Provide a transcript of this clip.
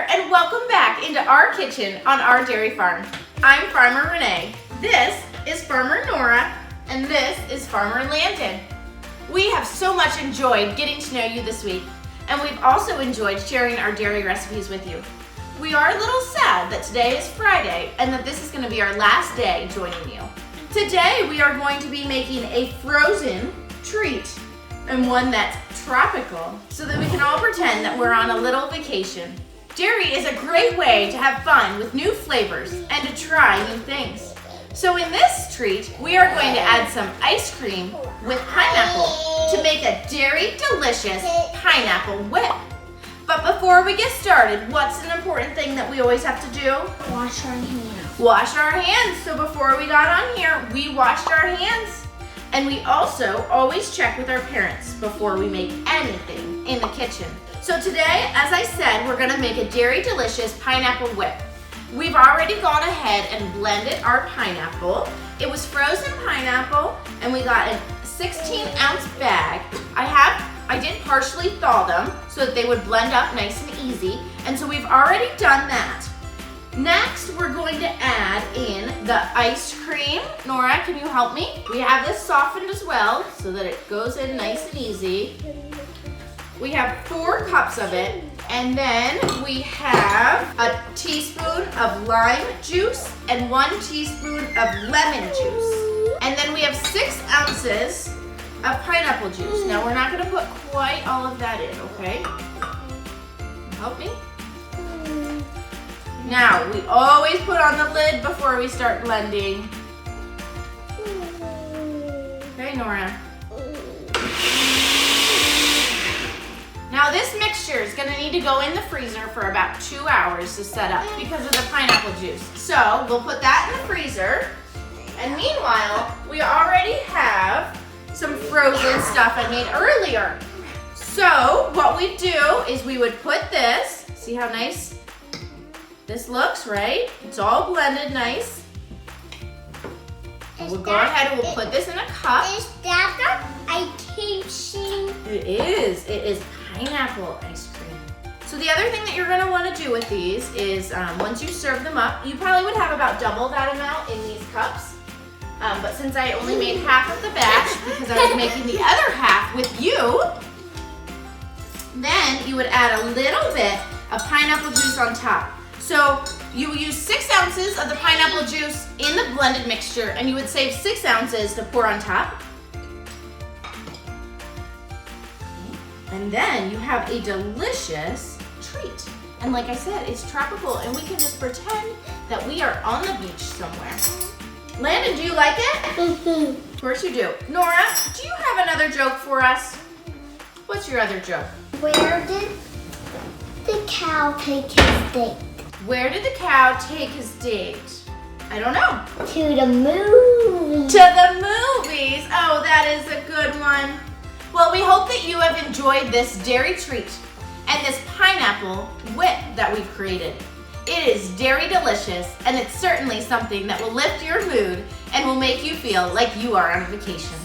there, and welcome back into our kitchen on our dairy farm. I'm Farmer Renee, this is Farmer Nora, and this is Farmer Landon. We have so much enjoyed getting to know you this week, and we've also enjoyed sharing our dairy recipes with you. We are a little sad that today is Friday and that this is going to be our last day joining you. Today we are going to be making a frozen treat, and one that's tropical, so that we can all pretend that we're on a little vacation. Dairy is a great way to have fun with new flavors and to try new things. So in this treat, we are going to add some ice cream with pineapple to make a dairy delicious pineapple whip. But before we get started, what's an important thing that we always have to do? Wash our hands. Wash our hands. So before we got on here, we washed our hands. And we also always check with our parents before we make anything in the kitchen. So today, as I said, we're gonna make a dairy delicious pineapple whip. We've already gone ahead and blended our pineapple. It was frozen pineapple, and we got a 16-ounce bag. I did partially thaw them so that they would blend up nice and easy. And so we've already done that. Next, we're going to add in the ice cream. Nora, can you help me? We have this softened as well so that it goes in nice and easy. We have 4 cups of it, and then we have a teaspoon of lime juice and 1 teaspoon of lemon juice. And then we have 6 ounces of pineapple juice. Now, we're not gonna put quite all of that in, okay? Help me? Now, we always put on the lid before we start blending. Okay, Nora. Now this mixture is gonna need to go in the freezer for about 2 hours to set up because of the pineapple juice. So we'll put that in the freezer. And meanwhile, we already have some frozen stuff I made earlier. So what we do is we would put this, see how nice this looks, right? It's all blended nice. We'll go ahead and we'll put this in a cup. Is that the ice cream? It is. It is pineapple ice cream. So the other thing that you're gonna wanna do with these is once you serve them up, you probably would have about double that amount in these cups. But since I only made half of the batch because I was making the other half with you, then you would add a little bit of pineapple juice on top. So you will use 6 ounces of the pineapple juice in the blended mixture, and you would save 6 ounces to pour on top. And then you have a delicious treat. And like I said, it's tropical, and we can just pretend that we are on the beach somewhere. Landon, do you like it? Mm-hmm. Of course you do. Nora, do you have another joke for us? What's your other joke? Where did the cow take his date? Where did the cow take his date? I don't know. To the movies. To the movies. Oh, that is a good one. Well, we hope that you have enjoyed this dairy treat and this pineapple whip that we've created. It is dairy delicious, and it's certainly something that will lift your mood and will make you feel like you are on vacation.